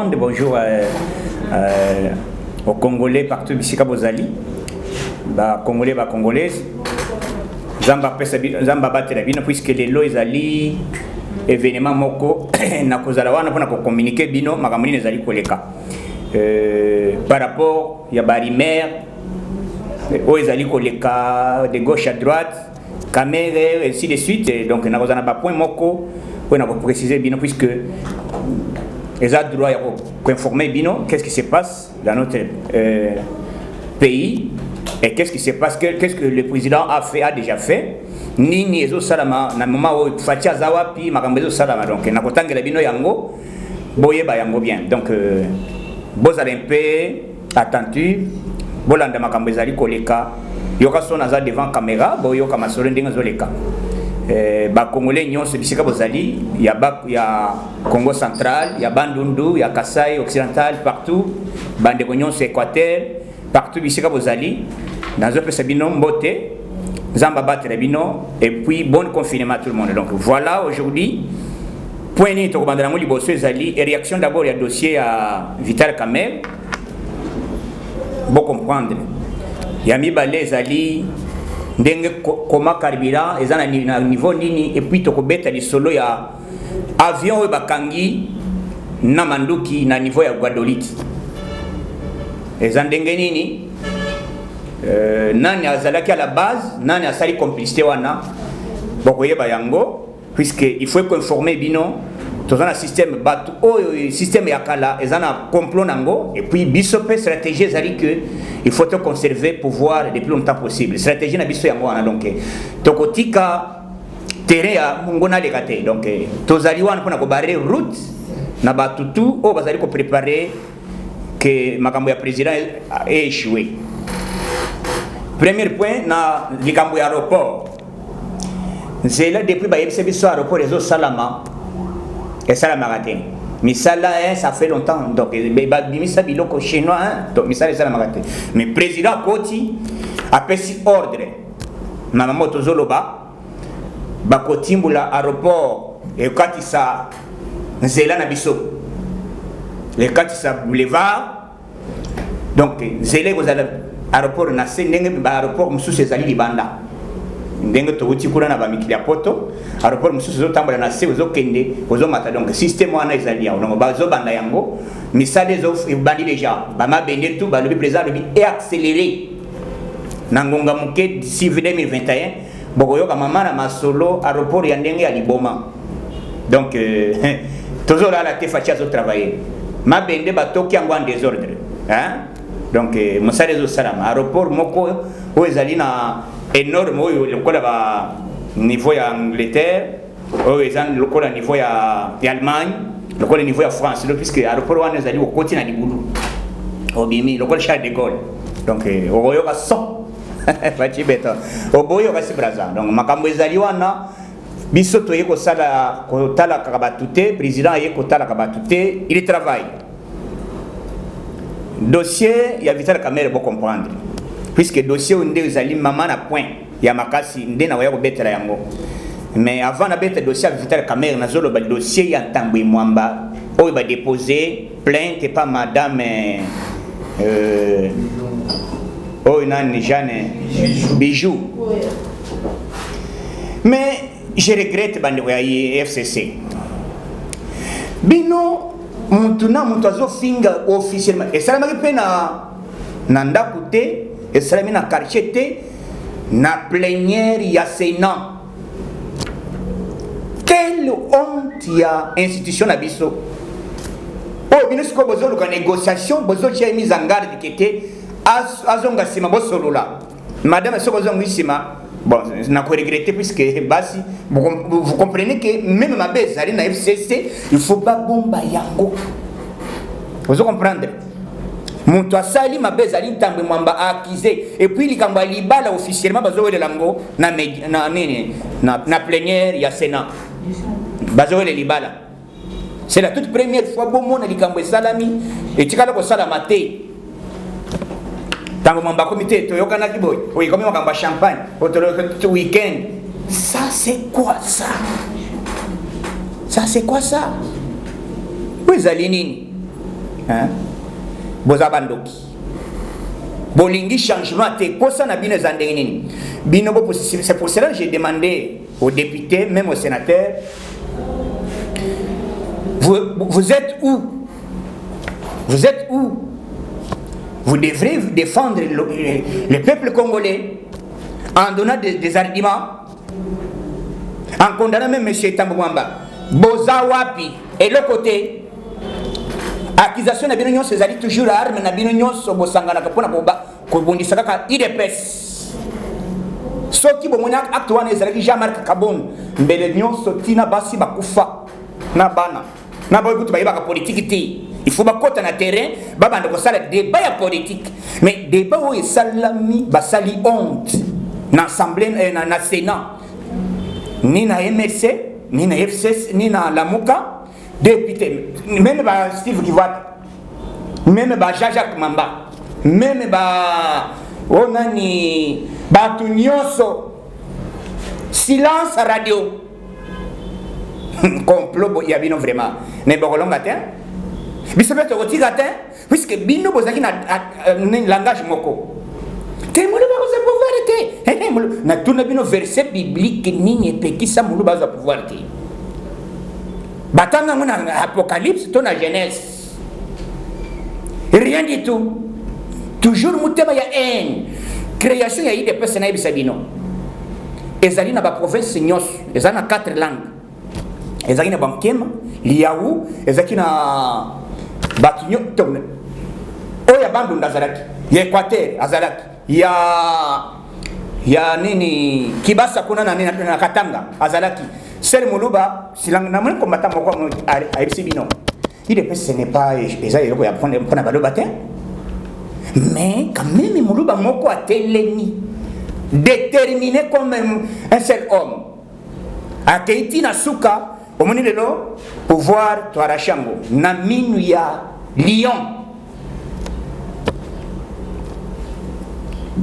monde, bonjour aux Congolais partout ici à Bozali, Congolais, Congolaises. Zamba batela bino puisque les lois ezali événement moko na kozala wana pona ko communiquer bino makamuni ezali koleka par rapport ya barimer o ezali koleka de gauche à droite caméra ainsi de suite donc na kozana ba point moko pona ko préciser bino puisque les a droit à informer bino qu'est-ce qui se passe dans notre pays. Et qu'est-ce qui se passe? Qu'est-ce que le président a déjà fait? Nini ezo salama na moment où Fatia Zawapi makambezo salama donc na kotangela bino yango boye ba yango bien donc bozala un peu attentif bolanda makambezali koleka yoka sona za devant caméra boyoka masolo ndenge zoleka ba congolais nyonso bisika bozali ya Congo central ya Bandundu ya Kasai occidental partout bande nyonso Équateur partout bisika bozali nazo pesa bino mbote zamba batela bino et puis bon confinement à tout le monde. Donc voilà aujourd'hui point ni to bandana mo liboso ezali et réaction d'abord ya dossier à Vital Kamerhe bon comprendre ya mibale ezali ndenge koma carburant ezana na niveau nini et puis to ko beta li solo ya avion bakangi na manduki na niveau ya Guadolite ezandenge nini nani azalaki à la base nani asali complicité wana bokoyeba yango puisque il faut informer bino tozana système batu système ya kala ezana complot nango et puis biso pe stratégie ezali que il faut te conserver pouvoir le plus longtemps possible stratégie na biso yango wana donc tokotika terrain ya ngona lekate donc tozali wana pona ko barrer route na batutu o bazali ko préparer que makambo ya président a échoué. Premier point na likambo ya aéroport. C'est là depuis ba yebse biso aéroport rezo salama et salama raté. Misala ça fait longtemps donc ba bimisa biloko chinois donc misala salama raté. Mais président Koti a pesi ordre na moto zoloba ba kotimbula aéroport et katisa nzela na biso. Les katisa boulevard donc zele vous allez aéroport na ndenge ba aéroport mususu ezali libanda ndenge to uti kula na ba mikili poto aéroport mususu zo tambola na se zo kende ozo mata donc système wana ezali ya donc ba zo banda yango misale zo bandi déjà ba mabende tout ba le président et accélérer na ngonga muke d'ici 2021 bokoyo ka mama na masolo aéroport ya ndenge ya liboma donc toujours là la tefacha zo travailler mabende batoki yango en désordre hein donc musale zo salama aéroport moko o ezali na énorme o lokola ba niveau ya Angleterre o ezali lokola niveau ya Allemagne lokola niveau ya France puisque aéroport wana ezali au côté na libulu o bimi lokola Charles de Gaulle donc o yoka so bachi beta o boyo ka sibraza donc makambo ezali wana biso toye ko sala ko tala ka batute président ye ko tala ka batute il travaille dossier ya Vital Kamerhe pour comprendre puisque dossier onde ezali mama na point ya makasi nde na waya ko betela yango mais avant na beta dossier ya Vital Kamerhe na zolo ba dossier ya Tambwe Mwamba o ba déposer plainte par madame nani Jeanne Bijou mais je regrette bande ya FCC bino mutuna mutu azofinga officiellement esalamaki mpe na ndako te esalami na quartier te na plénière ya Sénat. Quelle honte ya institution na biso oyo bino sikoyo bozoluka négociation bozotia mise en garde kete azonga nsima bosolola madame soko azonga nsima. Bon, je n'ai pas regretté puisque vous comprenez que même ma belle Zali na FCC, il ne faut pas bomba yango. Vous comprenez? Mon toi sali ma belle Zali Tambwe Mwamba accusé et puis il kamba libala officiellement bazo de lango na plénière ya Sénat. Bazo le libala. C'est la toute première fois bon mon likambo salami et tikala ko salama te. Tango mamba comité toyoka na kiboy oui comme on kamba champagne au week-end ça c'est quoi ça c'est quoi ça oui zalinini hein boza bandoki bolingi changement te posa na bino zandenge nini bino bo c'est pour cela que j'ai demandé aux députés même aux sénateurs vous êtes où? Vous êtes où? Vous devrez défendre le peuple congolais en donnant des arguments, en condamnant même M. Tambou Mwamba. Boza wapi et le côté accusation na bino nyonso ezali toujours arme na bino nyonso bosangana kapona boba ko bondisa kaka idps soki bomona acte wana ezalaki Jean-Marc Kabon mbele nyonso tina basi bakufa na bana na boy kutu bayeba ka politique ti il faut bakota na terrain babanda ko sala débat ya politique mais débat où salami basali honte na assemblée na Sénat ni na MRC ni na FCS ni na Lamuka député même ba Steve Kivat même ba Jacques Mamba même ba onani ba tunyoso silence radio complot ya bino vraiment mais bokolonga te biso beto kotika te puisque bino bozaki na langage moko te mulu ba ko pouvoir te na tuna bino verset biblique nini epekisa mulu ba za pouvoir te batanga mona apocalypse to na Genèse rien du tout toujours mutema ya haine création ya ide pesa na ibisa bino ezali na ba province nyos ezali na 4 langues ezali na Bankema Liaou ezaki na Bakinyo tonne oya bandu ndazalaki ya Equateur azalaki ya nini Kibasa kuna na nini na Katanga azalaki Ser Muluba silang na mwen kombata moko a Ibsibino il est ce n'est pas ezali yoko ya prendre mpona baloba te mais quand même Muluba moko a telemi déterminé comme un seul homme a keiti na suka omoni lelo pouvoir to arachango na minu ya Lyon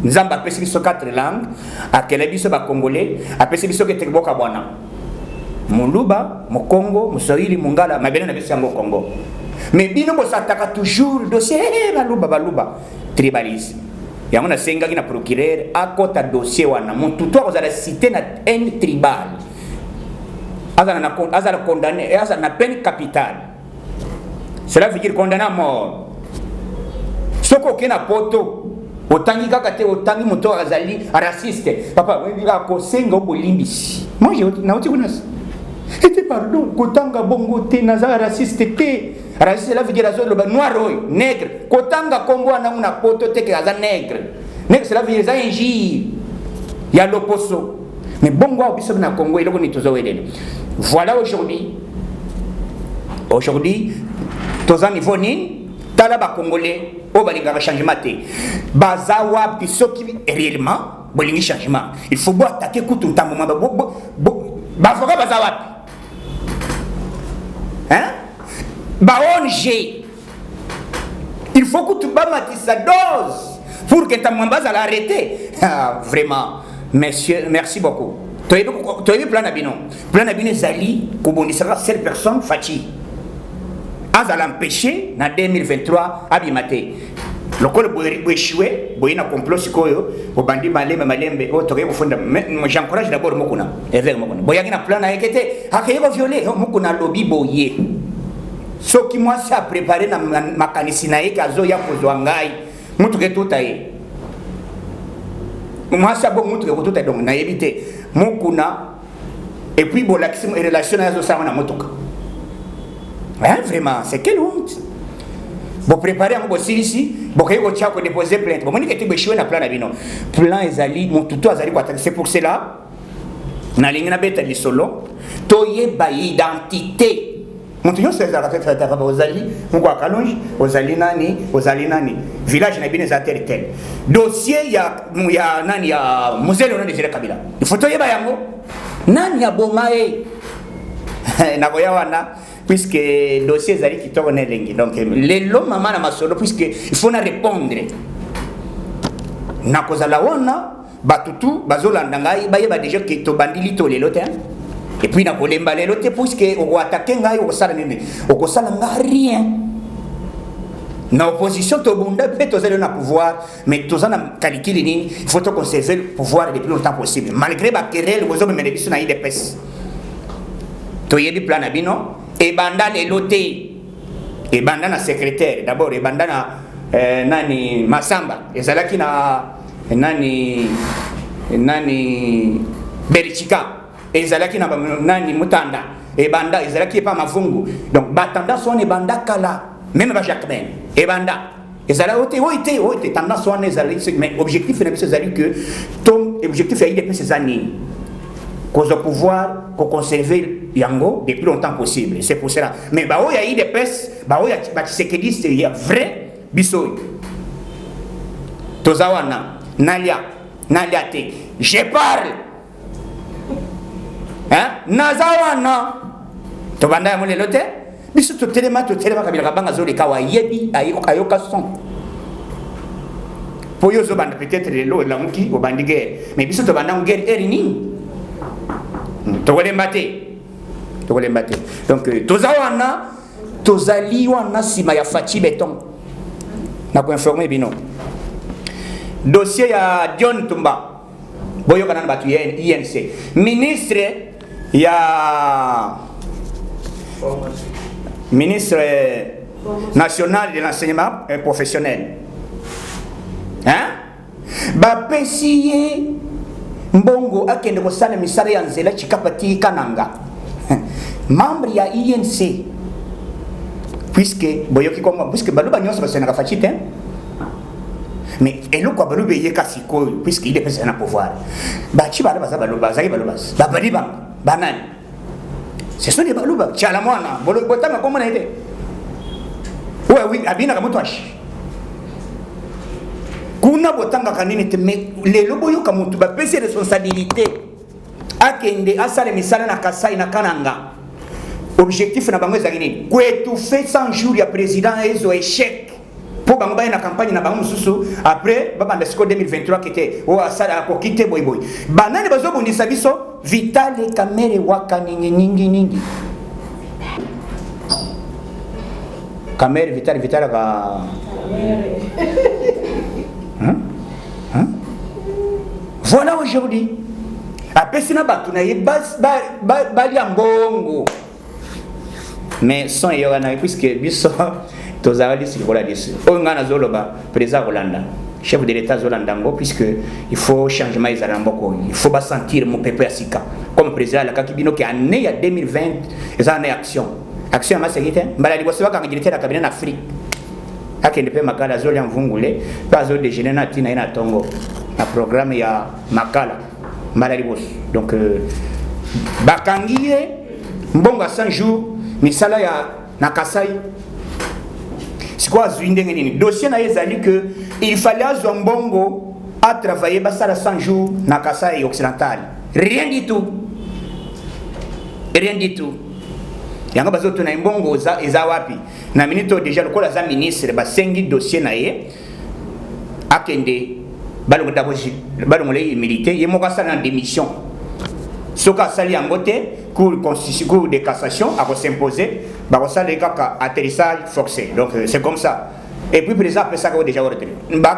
nzamba apesi biso 4 langues akele biso ba congolais apesi biso ke tekboka bwana Muluba Mokongo Muswahili Mungala mabele na biso yango Congo mais bino bosataka toujours dossier baluba tribalisme yango na senga na procureur akota dossier wana mutu to kozala cité na un tribal azala condamné azala na peine capitale cela veut dire condamné à mort soko kena poto otangi kaka te otangi moto azali raciste papa wendira ko senga obolimbisi moi je na oti kuna était pardon kotanga bongo te naza raciste te raciste cela veut dire azo loba noir nègre kotanga kombo na una poto te que aza nègre cela veut dire ça injure ya loposo mais bongo biso na Congo iloko ni tozo wedele voilà aujourd'hui toza niveau ni tala ba congolais o balinga changement te bazawa biso ki réellement bolingi changement il faut boire attaquer kutu ntambo ba foka bazawa hein ba ONG il faut que tu bamatis sa dose pour que ta mambaza l'arrêter vraiment monsieur merci beaucoup toyebi plan na bino zali kobondisaka seule personne Fachi azala empêché na 2023 abimate lokolo boéchoué boyina complot sikoyo bobandi malembe o toke kufunda j'encourage d'abord mokuna avec mokuna boyangi na plan na ekete akayeko violer mokuna lobi boye soki moi ça préparer na makanisi na eka zo ya kozwa ngai mutu ke tutaye moi ça bon mutu ke tutaye donc na yebite mokuna et puis bon la relation na zo ça na motoka hein vraiment c'est quelle honte bon préparer un bon ici bon kayeko chako déposer plainte bon moni ke tibeshwe na plan na bino plan ezali mon tuto azali kwa c'est pour cela na lingina beta lisolo toyeba identité Montu yo seza katata ba ozali mko akalonji ozali nani village na bine za tel dossier ya nani ya muzele na Desire Kabila ifoto yeba yango nani ya bomae na boya wana puisque dossier zali kitoko na lengi donc lelo mama na masolo puisque il faut na répondre na kozala wana batutu bazolanda ngai bayeba déjà que to bandili to lelo te et puis na kolemba lelo te puisque o attaquer ngai o sala nini o kosala nga rien na opposition to bunda peut tous aller na pouvoir mais tous en calcul il faut conserver le pouvoir le plus longtemps possible malgré ba querelle vous avez mené biso na IDPS to yebi plan na bino e banda le loté e banda na secrétaire d'abord e banda na nani Masamba ezalaki na nani Berichika ezalaki na nani Mutanda e banda ezalaki pa Mavungu donc batanda son e banda kala même ba Jacquemin et banda ezala ote tendance soit mais objectif na biso ezali que ton objectif est depuis ces années cause au pouvoir pour conserver yango le plus longtemps possible c'est pour cela mais ba o ya IDPS ba o ya ba Tshisekedi il y a vrai biso tozawana nalia te je parle hein nazawana to banda ya molelo te biso to telema kabila banga zo le kawa yebi ayoka son po yo zo banda peut-être le la muki o bandi guerre mais biso to banda guerre erini to wole mbate donc tozawana tozali wana sima ya Fachi Beton na ko informer bino dossier ya John Tumba boyo kana batu ya INC ministre national de l'enseignement professionnel hein ba pesiye mbongo akende ko sala misara ya nzela chikapati kananga membre ya INC puisque boyoki comme puisque baluba nyonso basena Fachi te mais eloko baluba yeka siko puisque il est président pouvoir ba chi bala baluba zaki baluba ba baliba banani ce sont des baluba chala mwana botanga comme na ite oui abina kama mutwashi kuna botanga kanini te mais lelo boyoka mutu ba pese responsabilité akende asale misala na Kasai na Kananga objectif na bango ezali nini kwetufe 100 jours ya président ezo échec pour bango ba na campagne na bango mususu après babanda siko 2023 kete o asala ko kite boy banani bazobundisa biso Vitale Kamere waka ningi Kamere Vitale ka voilà aujourd'hui après sina batu na bali ambongo mais sans yona puisque biso tozali sikola diso o ngana zoloba président Rolanda chef de l'état zolandango puisque il faut changement izalamboko il faut pas sentir mon peuple asika comme président la kakibino qui année ya 2020 les années action ma sécurité mbala liboso baka ngilité la cabinet en Afrique akende pe makala zoli mvungule pas zo déjeuner na tina ina tongo na programme ya makala mbala liboso donc bakangiye mbongo 100 jours misala ya na Kasai c'est quoi zwindenge nini dossier na ezali que il fallait azwa mbongo à travailler basala 100 jours na Kasai occidental rien du tout yanga bazoto na mbongo eza wapi na minito déjà le kola za ministre basengi dossier na ye akende balongole militaire ye moko asala na démission soka asali yango te cour de cassation a s'imposer bakosala kaka atterrissage forcé donc c'est comme ça et puis président après ça déjà ordre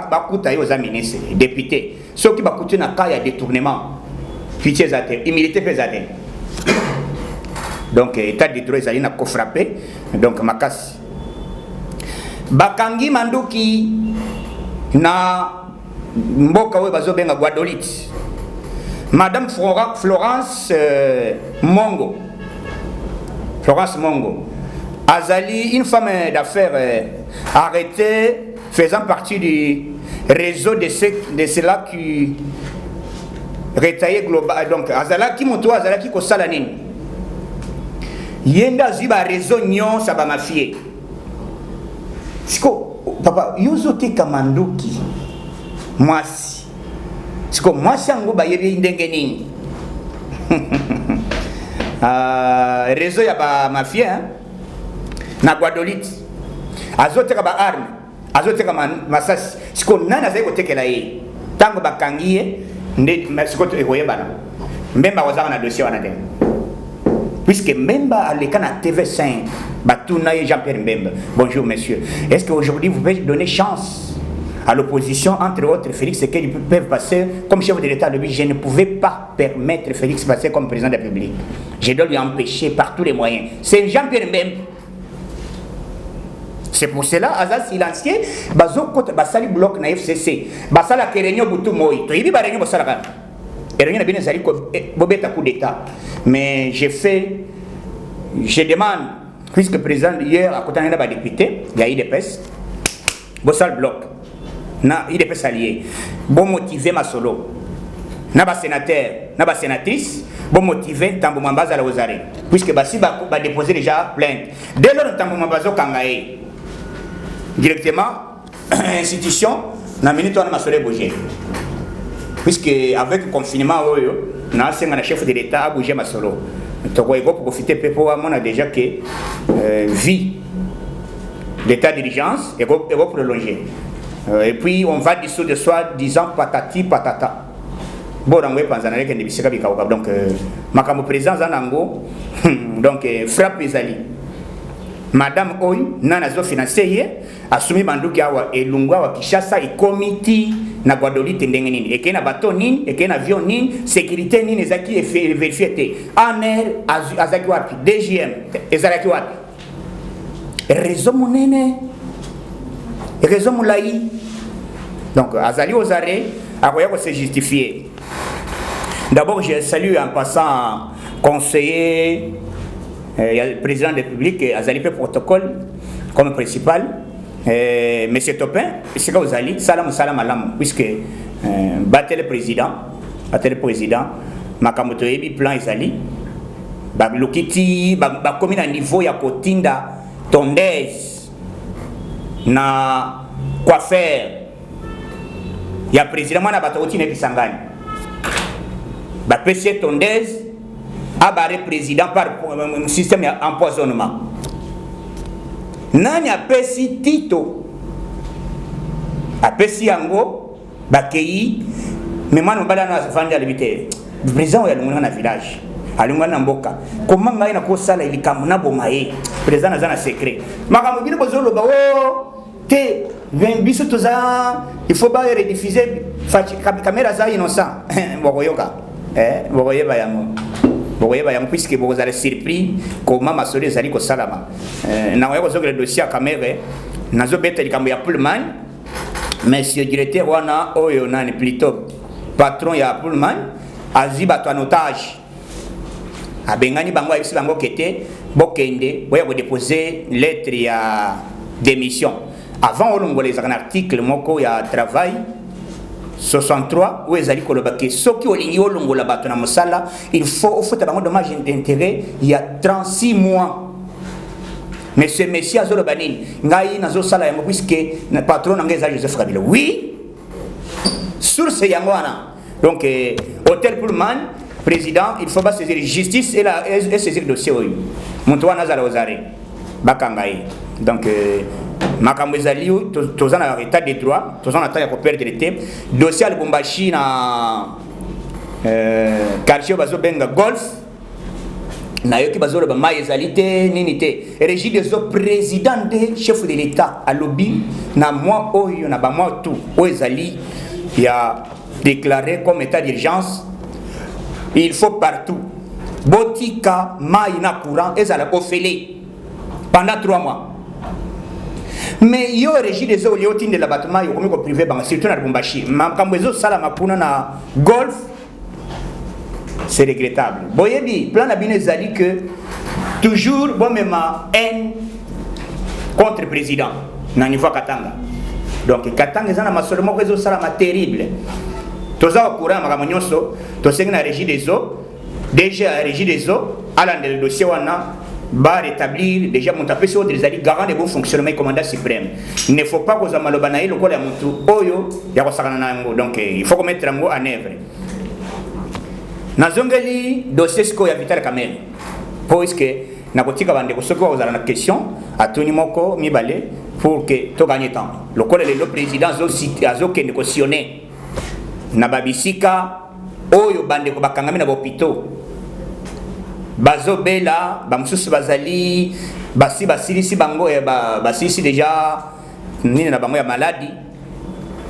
bakuta yo za ministre député soki bakuti na cas ya détournement pitié zate immunité pesate donc état de droit ezali na ko frapper donc makasi bakangi manduki na mboka we bazobenga Guadolite Madame Florence Mongo Azali, une femme d'affaires arrêtée faisant partie du réseau de ceux-là qui retaillé global. Donc Azala qui monto Azala qui ko salanine yenda ziba réseau nyon sa ba mafie siko papa yozote kamanduki mwasi siko mwasi yango bayebi ndenge nini réseau ya ba mafie na Guadolite azoteka ba arme azoteka masasi siko nani azali kotekela ye tango bakangiye nde siko ekoyebana mbemba kozaka na dossier wana te puisque Mbemba a le cas à TV5, Batouna et Jean-Pierre Mbemba. Bonjour messieurs. Est-ce qu'aujourd'hui vous pouvez donner chance à l'opposition, entre autres Félix Tshisekedi peuvent passer comme chef de l'État? Je ne pouvais pas permettre Félix passer comme président de la République. Je dois lui empêcher par tous les moyens. C'est Jean-Pierre Mbemba. C'est pour cela, Azaz silencieux, bazo côté basali bloc na FCC, basala kerenyo butu moi. To yibi barenyo basala ka. Kerenyo na bien zali ko bobeta coup d'état. Mais je demande, puisque le président hier à côté d'un député, il y a IDPS, bossal bloc, na IDPS allié, bon motiver ma solo, na ba sénateur, na ba sénatrice, bon motiver tambo mambaza la ozare, puisque basi ba déposer déjà plainte. Dès lors tambo mambazo kangaé, directement institution, na minute on a ma solo bouger, puisque avec le confinement na senga chef de l'État a bougé ma solo. Donc, il faut profiter pour on a déjà que vie l'état d'urgence et va prolonger. Et puis on va dissoudre soi disant patati patata. Bon, on va penser à que donc ma président Zanango donc frappe les alliés. Madame Oy nanazo financier a soumis banduki awa et lungwa wa Kishasa et comité na Guadolite ndenge nini et na bateau nini et na avion nini sécurité nini ezaki et vérifié en air azaki wapi DGM ezaki wapi réseau monene réseau mulai donc azali aux arrêts akoya ko se justifier. D'abord je salue en passant conseiller il y a le président de la République azali pe protocole comme principal. Monsieur Topin, c'est que vous allez, salam alam, puisque battre le président, Makamoto Ebi plan Isali, Lokiti, comme à niveau ya kotinda tondeuse na quoi faire. Il y a président mana batauti ne bisangani. PC tondeuse a barré président par système d'empoisonnement. Nani apesi tito apesi yango bakei memano bala na fandi alibite président ya lunga na village alunga na mboka comment ngai na ko sala ilikamu na bomaye président azana secret makambo bino bozolo ba te biso toza il faut pas rediffuser caméra za innocent bokoyoka bokoyeba yango bokoyeba yango puisque vous allez surpris comment ma solo ezali ko salama na ngoya ko le dossier caméra nazo beta likambo ya Pullman monsieur directeur wana oyo nani plutôt patron ya Pullman aziba to otage abengani bango ayisi bango kete bokende boya ko déposer lettre ya démission avant olongoleza un article moko ya travail 63 où ils allaient colobaquer ce qui olingi olongola bato na mosala il faut avoir dommage d'intérêt il y a 36 mois mais ce monsieur azolo banini ngai nazo sala yango puisque le patron ngeza Joseph Kabila oui source yango wana donc hôtel Pullman président il faut pas saisir justice et saisir dossier oyo muntu wana zala ozare bakangai donc makambo ezali toza na état de droit toza na ta ya ko perdre le temps dossier al Lubumbashi na quartier bazo benga golf na yoki bazo ba mai ezali te nini te régime des président de chef de l'état à lobby na moi oyo na ba moi tout o ezali ya déclaré comme état d'urgence il faut partout botika mai na courant ezala ofele pendant 3 mois. Mais yo régime des eaux de l'abattement yo comme privé banga surtout na Lubumbashi makambo sala makuna na golf c'est regrettable boyebi plan na bino ezali que toujours bon même haine contre président na niveau Katanga donc Katanga ezana masolo moko sala ma terrible toza courant makambo nyonso to senga na régime des eaux déjà régime des eaux ala le dossier wana va rétablir déjà mon tapé sur des alliés garant de bon fonctionnement commandant suprême. Il ne faut pas que vous malobanaï le col à mon tour oyo ya ko sakana ngo donc il faut mettre en œuvre. Nazongeli dossier sko ya Vital Kamerhe puisque na kotika bande ko soko ozala na question atuni moko mibale pour que to gagner temps. Le col le président zo cité azo ke négocier na babisika oyo bande ko bakangami na hôpitaux bazobela bamususu bazali basilisi bango basilisi déjà nini na bango ya maladie,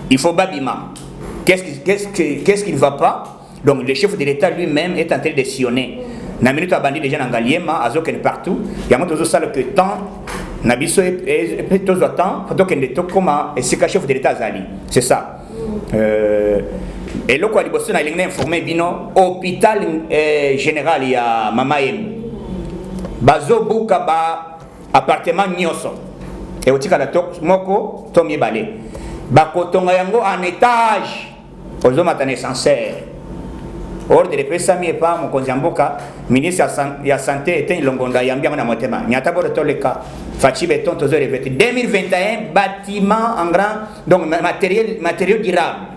il faut babima. Qu'est-ce qui ne va pas? Donc le chef de l'État lui-même est en train de sillonner. Na minute abandi déjà ngaliema azokene partout. Yango tozo sala que temps na biso et tozo temps donc en to comment et c'est que chef de l'État azali. C'est ça. Et le quoi liboso na lingne informé bino hôpital général ya Mama Yem. Bazo buka ba appartement nyoso. Et otika la tok moko to mibale. Ba kotonga yango en étage. Ozo matane sincère. Ordre de presse mi pas mon konzamboka ministre ya santé était longonda yambia na motema nyata bo to le cas fachi beton tozo revêtu 2021 bâtiment en grand donc matériaux durables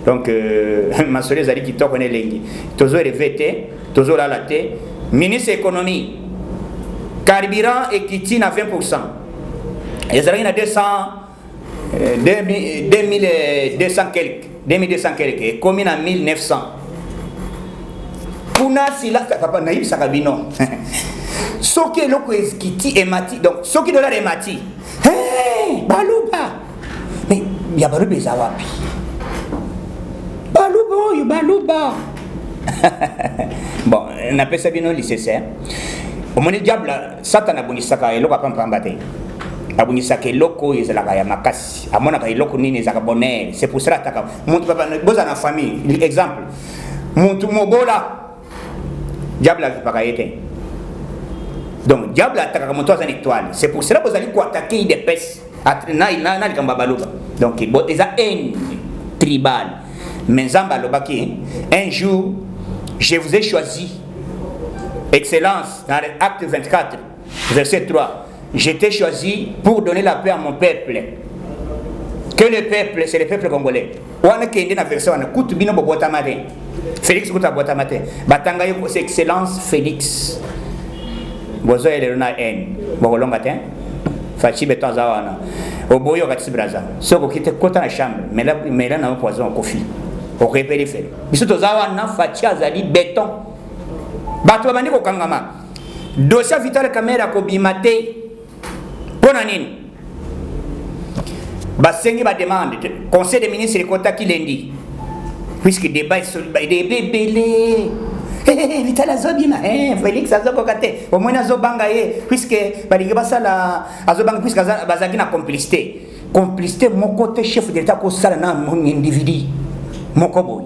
donc ma soeur zali qui to connaît lengi tozo revêtu tozo la laté ministre économie carburant et kitine à 20%. Et ça a 2200 quelques 2200 quelques, commune à 1900. Kuna sila papa naïb sakabino. Soki loko eskiti emati donc soki dollar emati. Hey, baluba. Mais ya baluba zawapi. Baluba. Bon, on appelle ça bien nécessaire. Au moins diable Satan abonisaka eloko pampambate. Abunisaka eloko ezalaka ya makasi amonaka eloko nini ezaka bonheur. C'est pour cela ataka muntu papa boza na famille exemple muntu mobola diable akipaka yete donc diable ataka muntu azana étoile. C'est pour cela bozali ko attaquer des pes na likamba baluba donc eza haine tribale mais nzamba lobaki un jour je vous ai choisi excellence dans l'acte 24 verset 3. Je t'ai choisi pour donner la paix à mon peuple. Que le peuple, c'est le peuple congolais. Wana kende na version wana kutu bino bobota matin. Félix kuta bota matin. Batanga yo c'est excellence Félix. Bozo ele na en. Bokolonga ten. Fachi beton zawana. Oboyo katsi braza. Soko kite kota na chambre. Mais là na poison kofi. Au repérer fait. Biso to zawana fachi azali béton. Bato bandi ko kangama. Dossier Vital Kamera ko bimate. Pona nini basengi ba demande conseil des ministres de kota ki lundi puisque débat des bébélé Vital azobima Félix azokokate au moins azobanga ye puisque balingi basala azobanga puisque bazaki na complicité mon côté chef de l'État ko sala na mon individu moko boy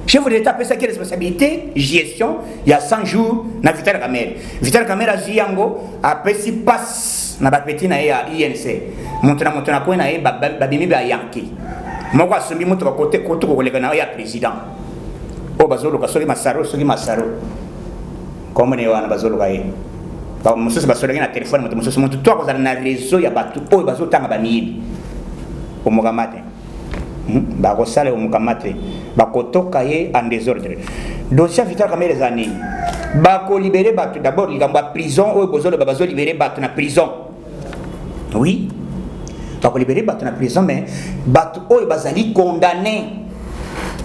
chef de l'État peut sa responsabilité gestion il y a 100 jours na Vital Kamera ziango après si passe na bapeti na ya INC montana ko na ye babimi ba yanki moko asombi moto ba côté ko koleka na ya président o bazolo ka soki masaro comme ne wana bazolo ka ye ba mususu basolo na téléphone moto mususu moto to ko za na réseau ya batu o bazotanga bamibi o mokamate ba ko sale o mokamate ba kotoka ye en désordre dossier Vital Kamera zani ba ko libérer batu d'abord ligamba prison o bazolo ba bazo libérer batu na prison. Oui, donc libéré battu na prison mais battu oyo bazali condamné.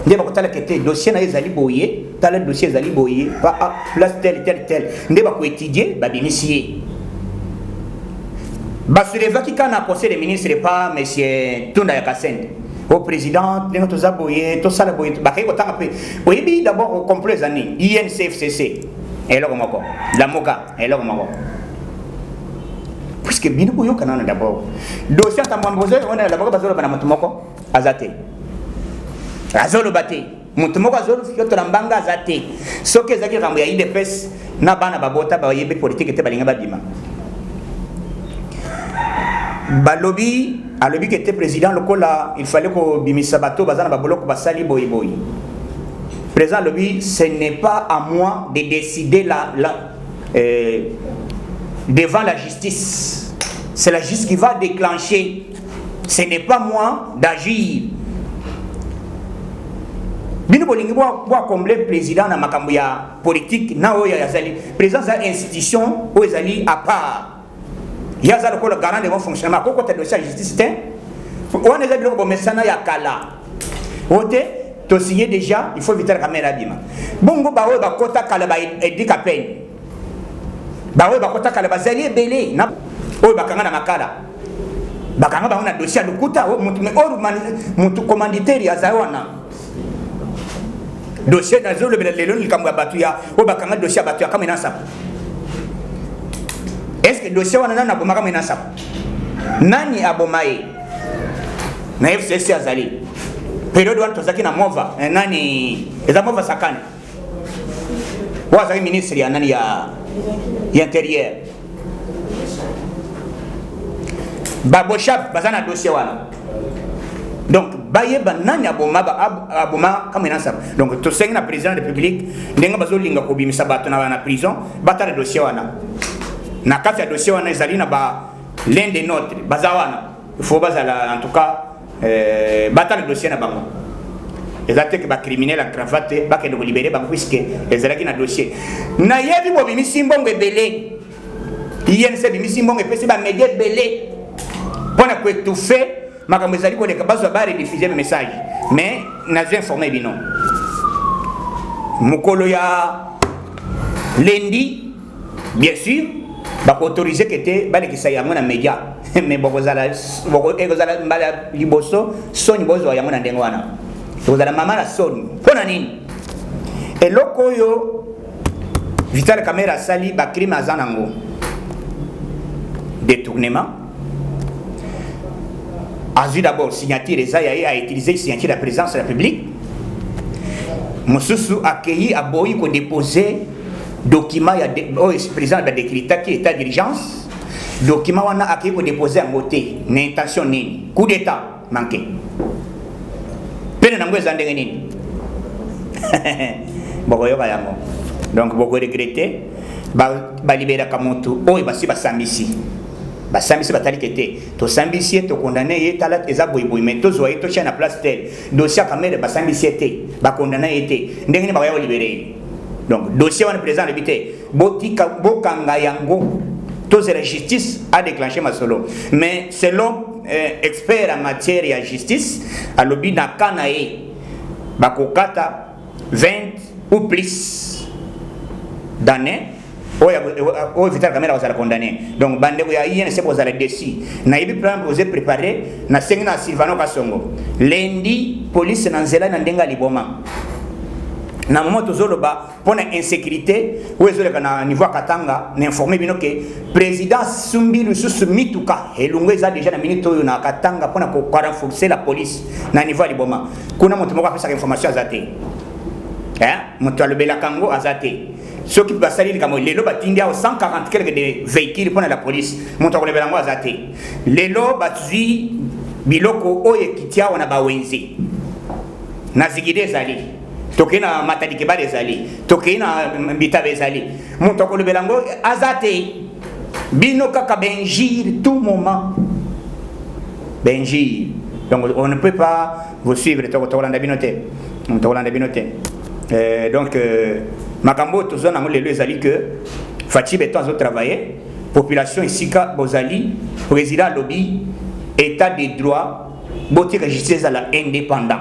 Ndeba ko tala kete dossier na ezali boyé, tala dossier ezali boyé, pas place tel. Ndeba ko étudier ba bénéficier. Ba sureva ki kana conseil des ministres pas monsieur Tunda ya Kasende. Au président, nous tous aboyé, tout ça la boyé. Ba kay ko tanga pe. Oui, d'abord au complet ani INCFCC. Et là comment la moka, et là comment puisque bino boyo kanana d'abord dossier tamamboze on a d'abord bazolo bana mutumoko azate azolo bate mutumoko azolo fioto lambanga azate soke zaki rambo ya IDPS na bana babota ba yebe politique te balinga babima balobi alobi que était président lokola il fallait ko bimisa bato bazana baboloko basali boy président lobi ce n'est pas à moi de décider devant la justice. C'est la justice qui va déclencher. Ce n'est pas moi d'agir. Bino bolingi boa combler président na makambo ya politique na oya yazali président za institution o ezali à part. Yazali ko le garant de bon fonctionnement ko côté de la justice ten. On est de bo mesana ya kala. Ote to signer déjà, il faut Vital Kamera bima. bongo baoyo bakota kala ba edika peine baoyo bakota kala bazali ebele na oyo bakanga na makala bakanga bango na dossier ya lokuta mutu commanditaire azali wana dossier nazolobela lelo likambo ya bato ya oyo bakanga dossier ya bato ya kamwena nsapo. Est-ce que dossier wana nani abomaka kamwena nsapo? Nani aboma ye na FCC azali periode wana tozaki na mova nani eza mova sakani wazaki ministre ya nani ya intérieur baboshap baza na dossier wana donc bayeba nani aboma kamwena nsapo. Donc tosengi na président de la république ndenge bazolinga kobimisa bato na prison batala dossier wana na kati ya dossier wana ezali na ba l'un des nôtres baza wana il faut bazala en tout cas batala dossier na bango ezate ke ba criminel en cravate ba ke de libérer bango puisque ezalaki na dossier na yebi bo bimisi mbongo ebele INC bimisi mbongo epesi ba média ebele pona ko étouffer makambo ezali ko leka bazwa ba rediffuser message mais nazo informer bino mukolo ya lundi bien sûr bako autoriser que te balekisa yango na média mais bokozala mbala liboso soni bozwa yango na ndenge wana bokozala mama na soni pona nini eloko oyo Vital Kamerhe sali ba crime azanango détournement a vu d'abord signature eza ya utiliser signature la présidence de la République mosusu accueilli aboyi ko déposer document ya président de décréta qui état d'urgence document wana accueilli ko déposer en côté na intention nini coup d'état manqué pene nango eza ndenge nini boko yoka yango donc boko regretter ba libérer kamoto oyo basi basambisi batali kete to sambisi to condamné ye tala eza boyboy mais to zoye to chana place tel dossier Kamerhe basambisi te ba condamné ye ndenge ni ba ya libérer. Donc dossier wana président le bité botika bokanga yango to la justice a déclenché masolo mais selon expert en matière ya justice alobi na kanae bakokata 20 ou plus d'années au Vital Kamerhe was condamné. Donc bande ko ya INC was la déci na ibi plan posé préparé na sengi na Silvano Kasongo lundi police na nzela na ndenga liboma na moment tozoloba pona insécurité oezoleka na niveau Katanga na informer bino que président Sumbi Lususu mituka elungu eza déjà na minute oyo na Katanga pona ko renforcer la police na niveau liboma kuna moto moko apesa information azate moto alobela kango azate soki basali likamo lelo batindi ao 140 quelques de véhicules pona la police moto akolobela ngo azate lelo batui biloko oyo kitia wana bawenzi na zigide ezali tokena matadike ba ezali tokena bitabe ezali moto akolobela ngo azate bino kaka benjir tout moment benjir. Donc on ne peut pas vous suivre tokolanda binote donc makambo tozona ngo lelo ezali que Fachi Beton azo travailler population ici ka bozali président lobby état de droit botika justice à la indépendant.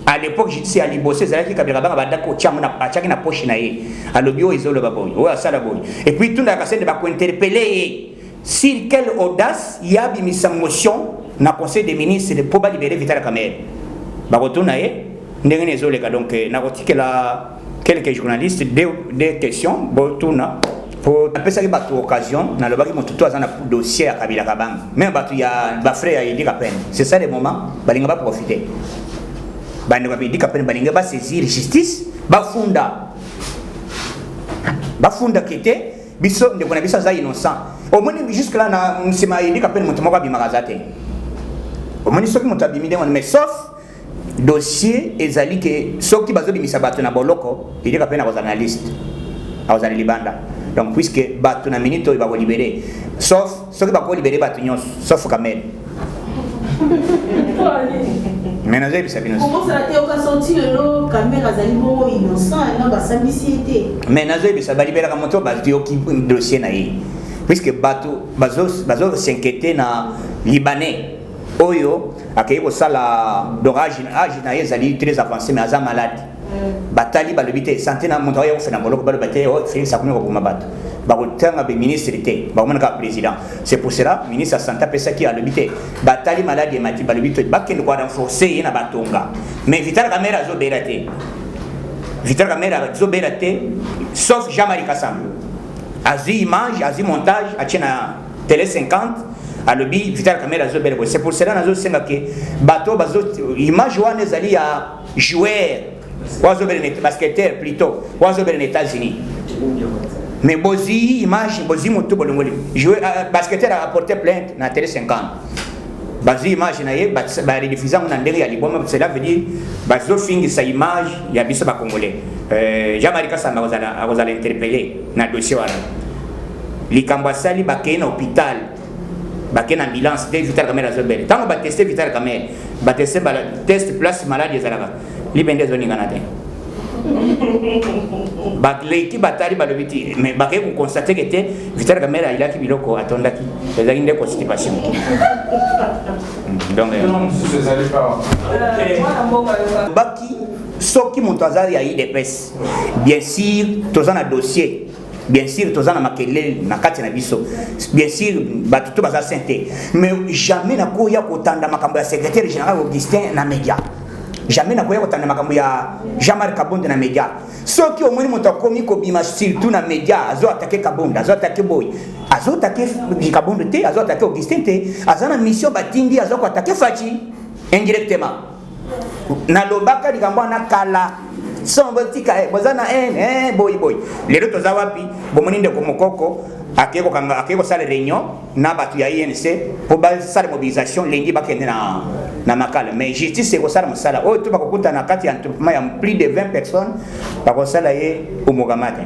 À l'époque justice à libosé zalaki kabira banga badako tiamu na achaki na poche na ye alobio izolo baboy o asala boy et puis tout na kasende ba ko interpeller sur quelle audace il y a bimisa motion na conseil des ministres pour ba libérer Vital Kamerhe ba retourna ye ndenge nezoleka. Donc na kotikela quelques journalistes des questions botuna pour apesa ki bato occasion na lobaki motuto azana dossier ya Kabila Kabanga même bato ya ba frère ya Edika Peine. C'est ça le moment balinga ba profiter bande ba Edika Peine balinga ba saisir justice bafunda kete biso ndeko na biso za innocent au moins jusque là na nsima Edika Peine moto moko bimagazate au moins soki moto abimide mais sauf dossier ezali que soki bazobimisa bato na boloko Edika Peine aux analystes aux libanda. Donc puisque bato na minute oyo bako libérer sauf soki bako libérer bato nyonso sauf Kamerhe. Mais nous avons vu comment ça a été sorti le Kamerhe azali bo innocent na basambisi été. Mais nous avons vu ça ba libérer ka moto ba dioki dossier na ye puisque bato bazo s'inquiéter na libanais oyo akei ko sala d'orage na ezali très avancé mais aza malade batali balobite santé na moto ya ofena boloko balobate o Félix akomi ko mabato bakotanga be ministre te bakomana ka président. C'est pour cela ministre santé pesa ki alobite batali malade et mati balobite bakende ko renforcer na batonga mais Vital Kamerhe zo berate Vital Kamerhe zo berate sauf Jean-Marie Kassam azi image azi montage achena télé 50 alobi Vital Kamerhe zo berate. C'est pour cela nazo senga ke bato bazo image wana ezali ya joueur wazo berate basketteur plutôt wazo berate aux États-Unis mais bozi image bozi moto bolongoli joueur basketteur a apporté plainte na télé 50 bazi image na ye ba rediffuser na ndenge ya liboma. Cela veut dire bazo fingi sa image ya biso ba congolais. Jean-Marie Kassam akozala interpellé na dossier wana likambo asali bakei na hôpital bakei na ambulance te Vital Kamerhe azobele tango bateste Vital Kamerhe bateste test place malade ezalaka libende ezoningana te bakleki batali balobiti mais bakei ko constater que te Vital Kamerhe ayilaki biloko atondaki ezalaki nde constipation donc baki soki moto azali ya IDPS bien sûr tozana dossier bien sûr tozana makelele na kati na biso bien sûr batuto baza santé mais jamais na koya kotanda makambo ya secrétaire général Augustin na média jamais na koya kotanda makambo ya Jean-Marie Kabonde na média soki au moins moto akomi kobima surtout na média azo attaquer Kabonde azo attaquer boy azo attaquer Kabonde te azo attaquer Augustin te azana mission batindi azo ko attaquer Fachi indirectement na lobaka likambo na kala sombotika bozana boy lero toza wapi bomoni ndeko mokoko akeko sala réunion na batu ya INC pour ba sala mobilisation lengi bakende na makala mais justice ko sala mosala o to bakokuta na kati ya entrepreneur ya plus de 20 personnes bakosala ye umugamate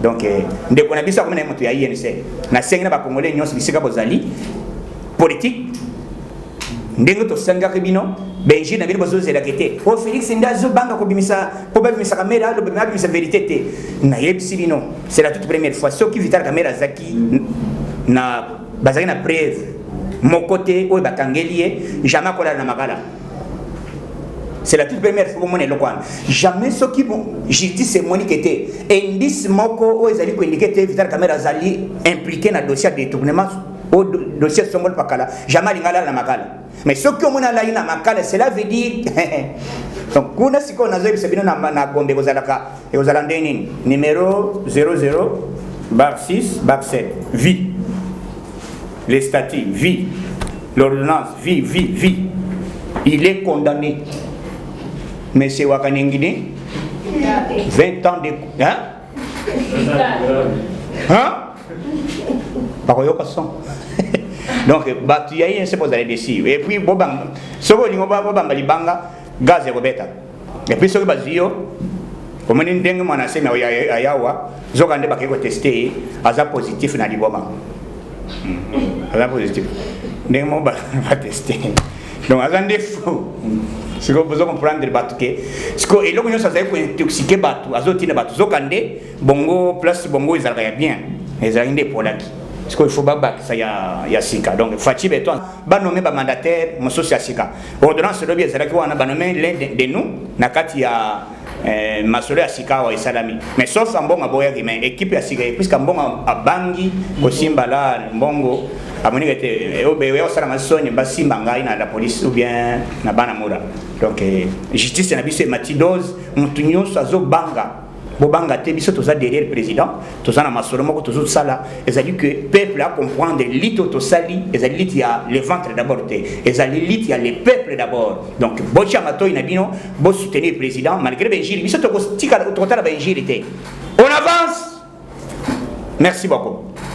donc ndeko na biso akomena moto ya INC na sengena ba congolais nyonso bisika bozali politique ndenge to sanga kebino benji na bino bozozela kete o Félix ndazo banga ko bimisa po ba bimisa Kamerhe lo ba bimisa vérité te na yebisi bino c'est la toute première fois soki Vital Kamerhe azaki na bazaki na preuve mon côté o bakangeli jamais kola na makala c'est la toute première fois mon elokwana jamais soki justice monique te indice moko o ezali ko indiquer Vital Kamerhe azali impliqué na dossier de détournement au dossier Songol Pakala jamais lingala na makala mais ce que on a là na makala cela veut dire donc kuna siko nazo bisabino na gombe kozalaka e kozalande nini numéro 00/6/7 vie les statuts vie l'ordonnance vie il est condamné monsieur Wakaningini 20 ans de bakoyoka son donc batu ya yense pour aller dessus et puis bobang soko lingo bobamba libanga gaz ekobeta et puis soko bazio komoni ndenge mwana sema ayawa zoka nde bakeko tester aza positif na liboma aza positif ndenge mo ba tester donc aza ndefo siko besoin comprendre batu ke siko eloko nyosa za ko intoxiquer batu azotina batu zoka nde bongo place bongo ezalaka ya bien ezalaka nde polaki. Parce qu'il faut que ça y a sika donc Fachi Beton ba nommé ba mandataire mon social sika ordonnance le bien c'est là qu'on a ba nommé l'un de nous na kati ya masolo ya sika wa salami mais sauf en bon aboya qui mais équipe ya sika puisque bon a bangi ko simba la mbongo amoni était obewe o sala masoni ba simba ngai na la police ou bien na bana mura donc justice na biso matidos mutunyo sazo banga bobanga te biso toza derrière le président toza na masolo moko tozo sala ezali que peuple a comprendre lito to sali ezali lit ya le ventre d'abord te ezali lit ya le peuple d'abord donc bocha mato ina bino bo soutenir le président malgré benjiri biso to ko tika to kotala benjiri te on avance merci beaucoup.